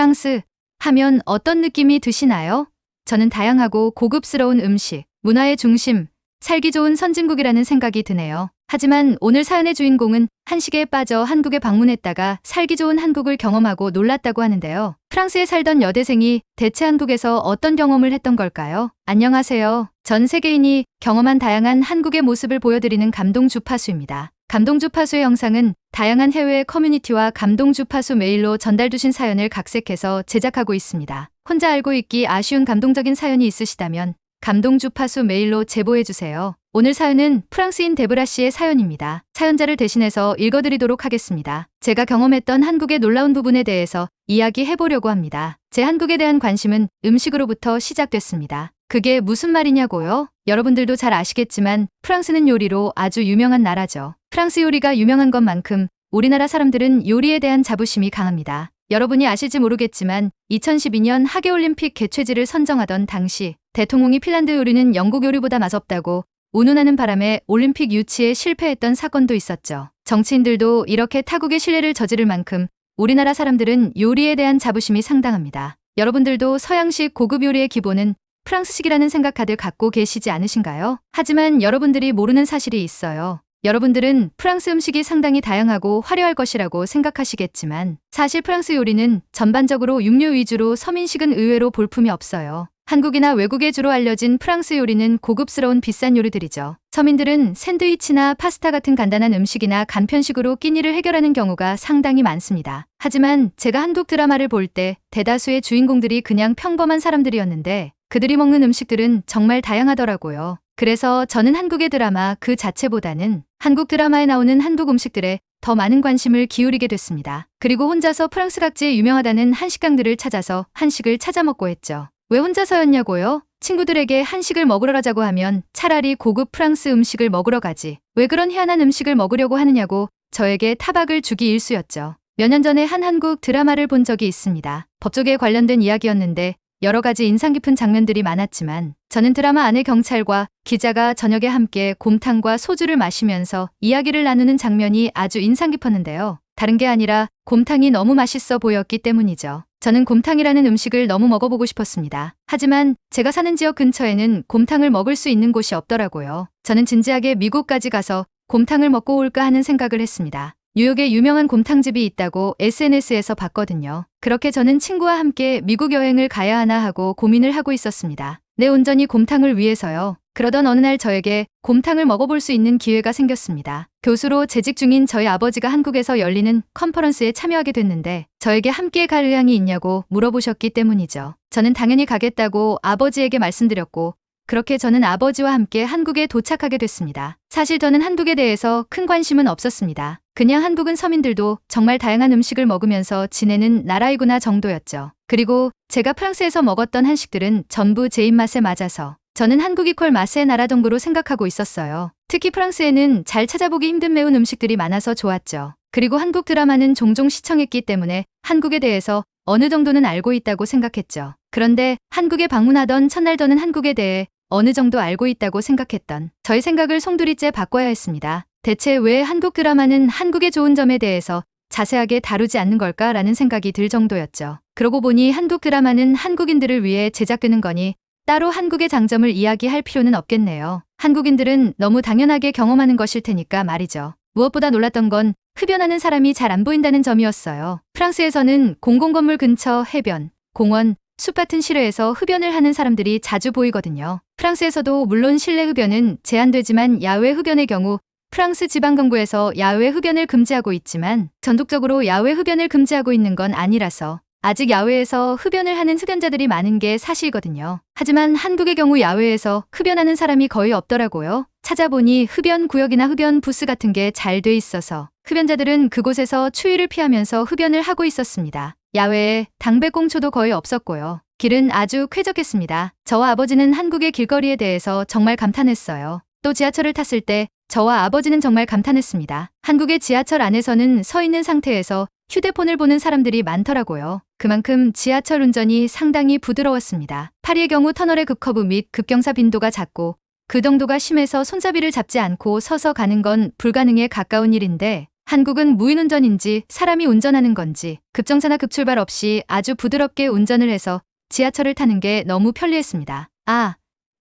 프랑스 하면 어떤 느낌이 드시나요? 저는 다양하고 고급스러운 음식, 문화의 중심, 살기 좋은 선진국이라는 생각이 드네요. 하지만 오늘 사연의 주인공은 한식에 빠져 한국에 방문했다가 살기 좋은 한국을 경험하고 놀랐다고 하는데요. 프랑스에 살던 여대생이 대체 한국에서 어떤 경험을 했던 걸까요? 안녕하세요. 전 세계인이 경험한 다양한 한국의 모습을 보여드리는 감동 주파수입니다. 감동 주파수의 영상은 다양한 해외 커뮤니티와 감동 주파수 메일로 전달주신 사연을 각색해서 제작하고 있습니다. 혼자 알고 있기 아쉬운 감동적인 사연이 있으시다면 감동 주파수 메일로 제보해주세요. 오늘 사연은 프랑스인 데브라 씨의 사연입니다. 사연자를 대신해서 읽어드리도록 하겠습니다. 제가 경험했던 한국의 놀라운 부분에 대해서 이야기해보려고 합니다. 제 한국에 대한 관심은 음식으로부터 시작됐습니다. 그게 무슨 말이냐고요? 여러분들도 잘 아시겠지만 프랑스는 요리로 아주 유명한 나라죠. 프랑스 요리가 유명한 것만큼 우리나라 사람들은 요리에 대한 자부심이 강합니다. 여러분이 아실지 모르겠지만 2012년 하계올림픽 개최지를 선정하던 당시 대통령이 핀란드 요리는 영국 요리보다 맛없다고 운운하는 바람에 올림픽 유치에 실패했던 사건도 있었죠. 정치인들도 이렇게 타국의 신뢰를 저지를 만큼 우리나라 사람들은 요리에 대한 자부심이 상당합니다. 여러분들도 서양식 고급 요리의 기본은 프랑스식이라는 생각들 갖고 계시지 않으신가요? 하지만 여러분들이 모르는 사실이 있어요. 여러분들은 프랑스 음식이 상당히 다양하고 화려할 것이라고 생각하시겠지만 사실 프랑스 요리는 전반적으로 육류 위주로 서민식은 의외로 볼품이 없어요. 한국이나 외국에 주로 알려진 프랑스 요리는 고급스러운 비싼 요리들이죠. 서민들은 샌드위치나 파스타 같은 간단한 음식이나 간편식으로 끼니를 해결하는 경우가 상당히 많습니다. 하지만 제가 한국 드라마를 볼 때 대다수의 주인공들이 그냥 평범한 사람들이었는데 그들이 먹는 음식들은 정말 다양하더라고요. 그래서 저는 한국의 드라마 그 자체보다는 한국 드라마에 나오는 한국 음식들에 더 많은 관심을 기울이게 됐습니다. 그리고 혼자서 프랑스 각지에 유명하다는 한식당들을 찾아서 한식을 찾아 먹고 했죠. 왜 혼자서였냐고요? 친구들에게 한식을 먹으러 가자고 하면 차라리 고급 프랑스 음식을 먹으러 가지. 왜 그런 희한한 음식을 먹으려고 하느냐고 저에게 타박을 주기 일쑤였죠. 몇 년 전에 한 한국 드라마를 본 적이 있습니다. 법조계에 관련된 이야기였는데 여러 가지 인상 깊은 장면들이 많았지만 저는 드라마 안의 경찰과 기자가 저녁에 함께 곰탕과 소주를 마시면서 이야기를 나누는 장면이 아주 인상 깊었는데요. 다른 게 아니라 곰탕이 너무 맛있어 보였기 때문이죠. 저는 곰탕이라는 음식을 너무 먹어보고 싶었습니다. 하지만 제가 사는 지역 근처에는 곰탕을 먹을 수 있는 곳이 없더라고요. 저는 진지하게 미국까지 가서 곰탕을 먹고 올까 하는 생각을 했습니다. 뉴욕에 유명한 곰탕집이 있다고 SNS에서 봤거든요. 그렇게 저는 친구와 함께 미국 여행을 가야 하나 하고 고민을 하고 있었습니다. 내 온전히 곰탕을 위해서요. 그러던 어느 날 저에게 곰탕을 먹어볼 수 있는 기회가 생겼습니다. 교수로 재직 중인 저희 아버지가 한국에서 열리는 컨퍼런스에 참여하게 됐는데 저에게 함께 갈 의향이 있냐고 물어보셨기 때문이죠. 저는 당연히 가겠다고 아버지에게 말씀드렸고 그렇게 저는 아버지와 함께 한국에 도착하게 됐습니다. 사실 저는 한국에 대해서 큰 관심은 없었습니다. 그냥 한국은 서민들도 정말 다양한 음식을 먹으면서 지내는 나라이구나 정도였죠. 그리고 제가 프랑스에서 먹었던 한식들은 전부 제 입맛에 맞아서 저는 한국 이퀄 맛의 나라 정도로 생각하고 있었어요. 특히 프랑스에는 잘 찾아보기 힘든 매운 음식들이 많아서 좋았죠. 그리고 한국 드라마는 종종 시청했기 때문에 한국에 대해서 어느 정도는 알고 있다고 생각했죠. 그런데 한국에 방문하던 첫날 저는 한국에 대해 어느 정도 알고 있다고 생각했던 저의 생각을 송두리째 바꿔야 했습니다. 대체 왜 한국 드라마는 한국의 좋은 점에 대해서 자세하게 다루지 않는 걸까라는 생각이 들 정도였죠. 그러고 보니 한국 드라마는 한국인들을 위해 제작되는 거니 따로 한국의 장점을 이야기할 필요는 없겠네요. 한국인들은 너무 당연하게 경험하는 것일 테니까 말이죠. 무엇보다 놀랐던 건 흡연하는 사람이 잘 안 보인다는 점이었어요. 프랑스에서는 공공건물 근처 해변, 공원, 숲 같은 실외에서 흡연을 하는 사람들이 자주 보이거든요. 프랑스에서도 물론 실내 흡연은 제한되지만 야외 흡연의 경우 프랑스 지방정부에서 야외 흡연을 금지하고 있지만 전국적으로 야외 흡연을 금지하고 있는 건 아니라서 아직 야외에서 흡연을 하는 흡연자들이 많은 게 사실이거든요. 하지만 한국의 경우 야외에서 흡연하는 사람이 거의 없더라고요. 찾아보니 흡연 구역이나 흡연 부스 같은 게 잘 돼 있어서 흡연자들은 그곳에서 추위를 피하면서 흡연을 하고 있었습니다. 야외에 당배꽁초도 거의 없었고요. 길은 아주 쾌적했습니다. 저와 아버지는 한국의 길거리에 대해서 정말 감탄했어요. 또 지하철을 탔을 때 저와 아버지는 정말 감탄했습니다. 한국의 지하철 안에서는 서 있는 상태에서 휴대폰을 보는 사람들이 많더라고요. 그만큼 지하철 운전이 상당히 부드러웠습니다. 파리의 경우 터널의 급커브 및 급경사 빈도가 작고 그 정도가 심해서 손잡이를 잡지 않고 서서 가는 건 불가능에 가까운 일인데 한국은 무인운전인지 사람이 운전하는 건지 급정차나 급출발 없이 아주 부드럽게 운전을 해서 지하철을 타는 게 너무 편리했습니다.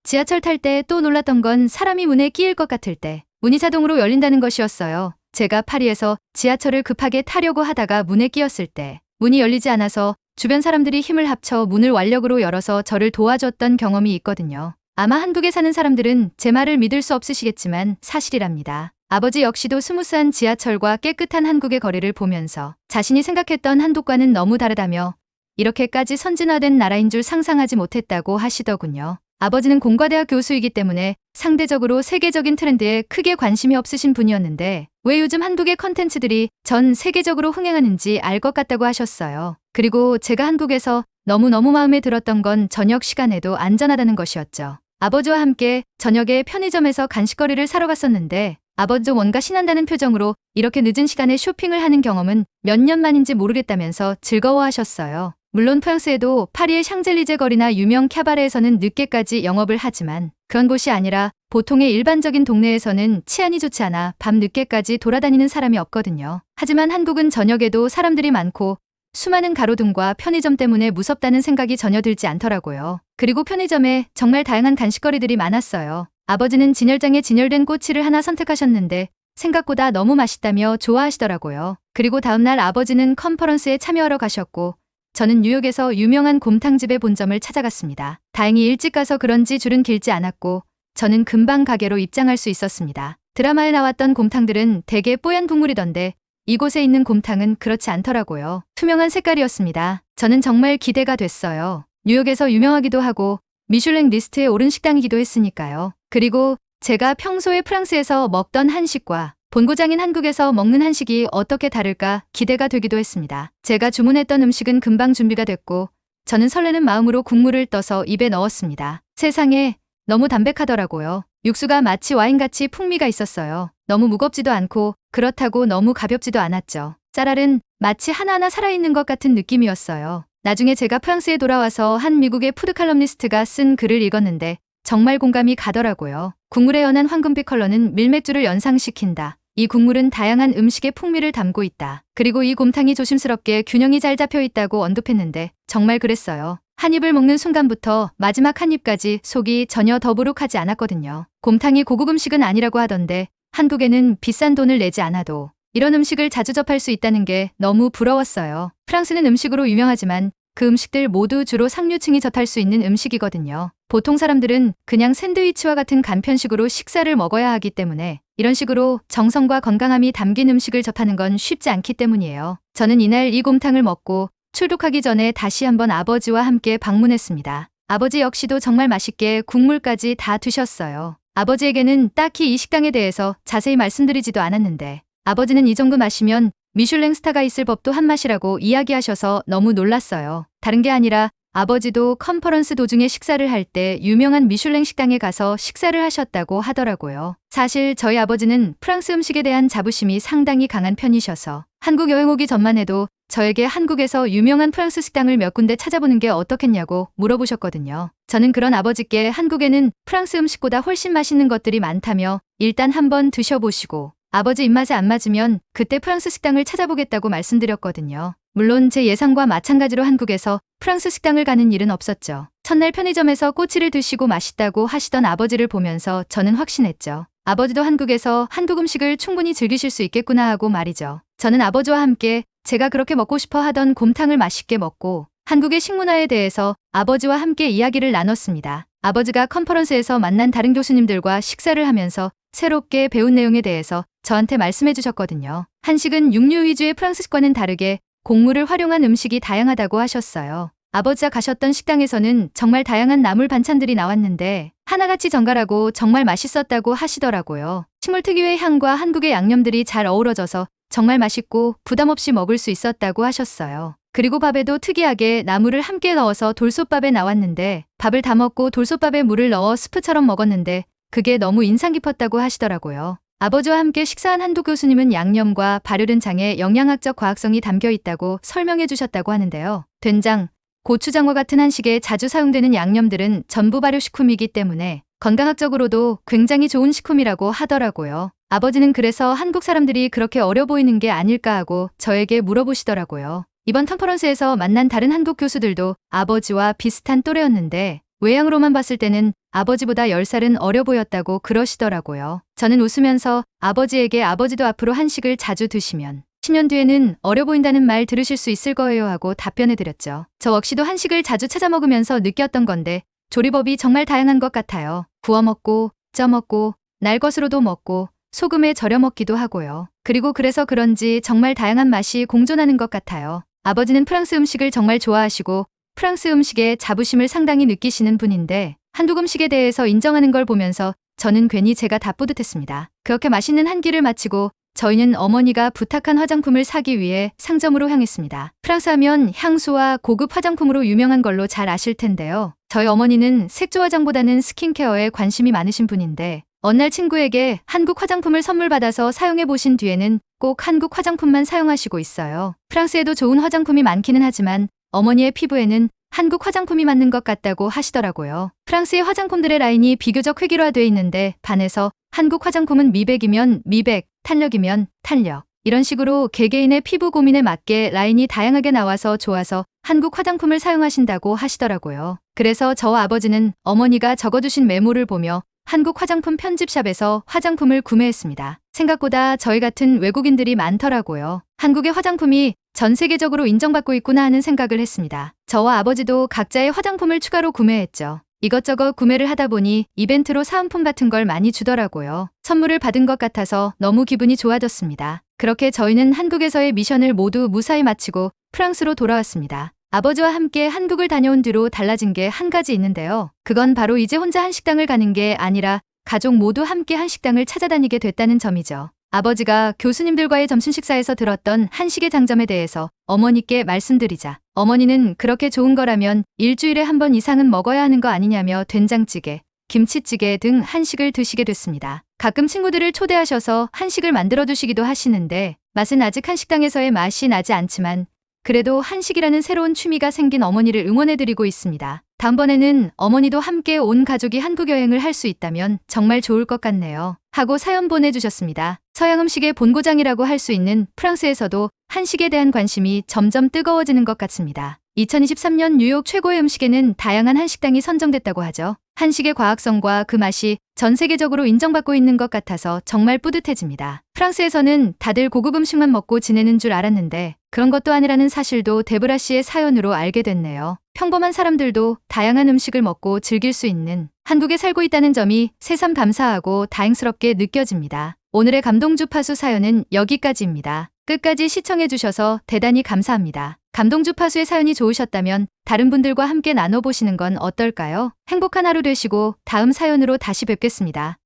지하철 탈 때 또 놀랐던 건 사람이 문에 끼일 것 같을 때 문이 자동으로 열린다는 것이었어요. 제가 파리에서 지하철을 급하게 타려고 하다가 문에 끼었을 때 문이 열리지 않아서 주변 사람들이 힘을 합쳐 문을 완력으로 열어서 저를 도와줬던 경험이 있거든요. 아마 한국에 사는 사람들은 제 말을 믿을 수 없으시겠지만 사실이랍니다. 아버지 역시도 스무스한 지하철과 깨끗한 한국의 거리를 보면서 자신이 생각했던 한국과는 너무 다르다며 이렇게까지 선진화된 나라인 줄 상상하지 못했다고 하시더군요. 아버지는 공과대학 교수이기 때문에 상대적으로 세계적인 트렌드에 크게 관심이 없으신 분이었는데 왜 요즘 한국의 컨텐츠들이 전 세계적으로 흥행하는지 알 것 같다고 하셨어요. 그리고 제가 한국에서 너무너무 마음에 들었던 건 저녁 시간에도 안전하다는 것이었죠. 아버지와 함께 저녁에 편의점에서 간식거리를 사러 갔었는데 아버지도 뭔가 신난다는 표정으로 이렇게 늦은 시간에 쇼핑을 하는 경험은 몇 년 만인지 모르겠다면서 즐거워하셨어요. 물론 프랑스에도 파리의 샹젤리제 거리나 유명 캬바레에서는 늦게까지 영업을 하지만 그런 곳이 아니라 보통의 일반적인 동네에서는 치안이 좋지 않아 밤 늦게까지 돌아다니는 사람이 없거든요. 하지만 한국은 저녁에도 사람들이 많고 수많은 가로등과 편의점 때문에 무섭다는 생각이 전혀 들지 않더라고요. 그리고 편의점에 정말 다양한 간식거리들이 많았어요. 아버지는 진열장에 진열된 꼬치를 하나 선택하셨는데 생각보다 너무 맛있다며 좋아하시더라고요. 그리고 다음날 아버지는 컨퍼런스에 참여하러 가셨고 저는 뉴욕에서 유명한 곰탕집의 본점을 찾아갔습니다. 다행히 일찍 가서 그런지 줄은 길지 않았고 저는 금방 가게로 입장할 수 있었습니다. 드라마에 나왔던 곰탕들은 대개 뽀얀 국물이던데 이곳에 있는 곰탕은 그렇지 않더라고요. 투명한 색깔이었습니다. 저는 정말 기대가 됐어요. 뉴욕에서 유명하기도 하고 미슐랭 리스트에 오른 식당이기도 했으니까요. 그리고 제가 평소에 프랑스에서 먹던 한식과 본고장인 한국에서 먹는 한식이 어떻게 다를까 기대가 되기도 했습니다. 제가 주문했던 음식은 금방 준비가 됐고 저는 설레는 마음으로 국물을 떠서 입에 넣었습니다. 세상에 너무 담백하더라고요. 육수가 마치 와인같이 풍미가 있었어요. 너무 무겁지도 않고 그렇다고 너무 가볍지도 않았죠. 쌀알은 마치 하나하나 살아있는 것 같은 느낌이었어요. 나중에 제가 프랑스에 돌아와서 한 미국의 푸드칼럼니스트가 쓴 글을 읽었는데 정말 공감이 가더라고요. 국물의 연한 황금빛 컬러는 밀맥주를 연상시킨다. 이 국물은 다양한 음식의 풍미를 담고 있다. 그리고 이 곰탕이 조심스럽게 균형이 잘 잡혀 있다고 언급했는데 정말 그랬어요. 한 입을 먹는 순간부터 마지막 한 입까지 속이 전혀 더부룩하지 않았거든요. 곰탕이 고급 음식은 아니라고 하던데 한국에는 비싼 돈을 내지 않아도 이런 음식을 자주 접할 수 있다는 게 너무 부러웠어요. 프랑스는 음식으로 유명하지만 그 음식들 모두 주로 상류층이 접할 수 있는 음식이거든요. 보통 사람들은 그냥 샌드위치와 같은 간편식으로 식사를 먹어야 하기 때문에 이런 식으로 정성과 건강함이 담긴 음식을 접하는 건 쉽지 않기 때문이에요. 저는 이날 이 곰탕을 먹고 출국하기 전에 다시 한번 아버지와 함께 방문했습니다. 아버지 역시도 정말 맛있게 국물까지 다 드셨어요. 아버지에게는 딱히 이 식당에 대해서 자세히 말씀드리지도 않았는데 아버지는 이 정도 마시면 미슐랭 스타가 있을 법도 한 맛이라고 이야기하셔서 너무 놀랐어요. 다른 게 아니라 아버지도 컨퍼런스 도중에 식사를 할 때 유명한 미슐랭 식당에 가서 식사를 하셨다고 하더라고요. 사실 저희 아버지는 프랑스 음식에 대한 자부심이 상당히 강한 편이셔서 한국 여행 오기 전만 해도 저에게 한국에서 유명한 프랑스 식당을 몇 군데 찾아보는 게 어떻겠냐고 물어보셨거든요. 저는 그런 아버지께 한국에는 프랑스 음식보다 훨씬 맛있는 것들이 많다며 일단 한번 드셔보시고 아버지 입맛에 안 맞으면 그때 프랑스 식당을 찾아보겠다고 말씀드렸거든요. 물론 제 예상과 마찬가지로 한국에서 프랑스 식당을 가는 일은 없었죠. 첫날 편의점에서 꼬치를 드시고 맛있다고 하시던 아버지를 보면서 저는 확신했죠. 아버지도 한국에서 한국 음식을 충분히 즐기실 수 있겠구나 하고 말이죠. 저는 아버지와 함께 제가 그렇게 먹고 싶어 하던 곰탕을 맛있게 먹고 한국의 식문화에 대해서 아버지와 함께 이야기를 나눴습니다. 아버지가 컨퍼런스에서 만난 다른 교수님들과 식사를 하면서 새롭게 배운 내용에 대해서 저한테 말씀해 주셨거든요. 한식은 육류 위주의 프랑스식과는 다르게 곡물을 활용한 음식이 다양하다고 하셨어요. 아버지가 가셨던 식당에서는 정말 다양한 나물 반찬들이 나왔는데 하나같이 정갈하고 정말 맛있었다고 하시더라고요. 식물 특유의 향과 한국의 양념들이 잘 어우러져서 정말 맛있고 부담 없이 먹을 수 있었다고 하셨어요. 그리고 밥에도 특이하게 나물을 함께 넣어서 돌솥밥에 나왔는데 밥을 다 먹고 돌솥밥에 물을 넣어 스프처럼 먹었는데 그게 너무 인상 깊었다고 하시더라고요. 아버지와 함께 식사한 한두 교수님은 양념과 발효된 장에 영양학적 과학성이 담겨 있다고 설명해 주셨다고 하는데요. 된장, 고추장과 같은 한식에 자주 사용되는 양념들은 전부 발효식품이기 때문에 건강학적으로도 굉장히 좋은 식품이라고 하더라고요. 아버지는 그래서 한국 사람들이 그렇게 어려 보이는 게 아닐까 하고 저에게 물어보시더라고요. 이번 컨퍼런스에서 만난 다른 한국 교수들도 아버지와 비슷한 또래였는데 외양으로만 봤을 때는 아버지보다 10살은 어려 보였다고 그러시더라고요. 저는 웃으면서 아버지에게 아버지도 앞으로 한식을 자주 드시면 10년 뒤에는 어려 보인다는 말 들으실 수 있을 거예요 하고 답변해드렸죠. 저 역시도 한식을 자주 찾아 먹으면서 느꼈던 건데 조리법이 정말 다양한 것 같아요. 구워 먹고, 쪄 먹고, 날 것으로도 먹고, 소금에 절여 먹기도 하고요. 그리고 그래서 그런지 정말 다양한 맛이 공존하는 것 같아요. 아버지는 프랑스 음식을 정말 좋아하시고 프랑스 음식에 자부심을 상당히 느끼시는 분인데 한국 음식에 대해서 인정하는 걸 보면서 저는 괜히 제가 다 뿌듯했습니다. 그렇게 맛있는 한 끼를 마치고 저희는 어머니가 부탁한 화장품을 사기 위해 상점으로 향했습니다. 프랑스 하면 향수와 고급 화장품으로 유명한 걸로 잘 아실 텐데요. 저희 어머니는 색조 화장보다는 스킨케어에 관심이 많으신 분인데 어느 날 친구에게 한국 화장품을 선물 받아서 사용해 보신 뒤에는 꼭 한국 화장품만 사용하시고 있어요. 프랑스에도 좋은 화장품이 많기는 하지만 어머니의 피부에는 한국 화장품이 맞는 것 같다고 하시더라고요. 프랑스의 화장품들의 라인이 비교적 획일화되어 있는데 반해서 한국 화장품은 미백이면 미백, 탄력이면 탄력. 이런 식으로 개개인의 피부 고민에 맞게 라인이 다양하게 나와서 좋아서 한국 화장품을 사용하신다고 하시더라고요. 그래서 저와 아버지는 어머니가 적어두신 메모를 보며 한국 화장품 편집샵에서 화장품을 구매했습니다. 생각보다 저희 같은 외국인들이 많더라고요. 한국의 화장품이 전 세계적으로 인정받고 있구나 하는 생각을 했습니다. 저와 아버지도 각자의 화장품을 추가로 구매했죠. 이것저것 구매를 하다 보니 이벤트로 사은품 같은 걸 많이 주더라고요. 선물을 받은 것 같아서 너무 기분이 좋아졌습니다. 그렇게 저희는 한국에서의 미션을 모두 무사히 마치고 프랑스로 돌아왔습니다. 아버지와 함께 한국을 다녀온 뒤로 달라진 게 한 가지 있는데요. 그건 바로 이제 혼자 한식당을 가는 게 아니라 가족 모두 함께 한식당을 찾아다니게 됐다는 점이죠. 아버지가 교수님들과의 점심 식사에서 들었던 한식의 장점에 대해서 어머니께 말씀드리자 어머니는 그렇게 좋은 거라면 일주일에 한 번 이상은 먹어야 하는 거 아니냐며 된장찌개, 김치찌개 등 한식을 드시게 됐습니다. 가끔 친구들을 초대하셔서 한식을 만들어 두시기도 하시는데 맛은 아직 한식당에서의 맛이 나지 않지만 그래도 한식이라는 새로운 취미가 생긴 어머니를 응원해드리고 있습니다. 다음번에는 어머니도 함께 온 가족이 한국 여행을 할 수 있다면 정말 좋을 것 같네요. 하고 사연 보내주셨습니다. 서양 음식의 본고장이라고 할 수 있는 프랑스에서도 한식에 대한 관심이 점점 뜨거워지는 것 같습니다. 2023년 뉴욕 최고의 음식에는 다양한 한식당이 선정됐다고 하죠. 한식의 과학성과 그 맛이 전 세계적으로 인정받고 있는 것 같아서 정말 뿌듯해집니다. 프랑스에서는 다들 고급 음식만 먹고 지내는 줄 알았는데 그런 것도 아니라는 사실도 데브라 씨의 사연으로 알게 됐네요. 평범한 사람들도 다양한 음식을 먹고 즐길 수 있는 한국에 살고 있다는 점이 새삼 감사하고 다행스럽게 느껴집니다. 오늘의 감동 주파수 사연은 여기까지입니다. 끝까지 시청해주셔서 대단히 감사합니다. 감동 주파수의 사연이 좋으셨다면 다른 분들과 함께 나눠보시는 건 어떨까요? 행복한 하루 되시고 다음 사연으로 다시 뵙겠습니다.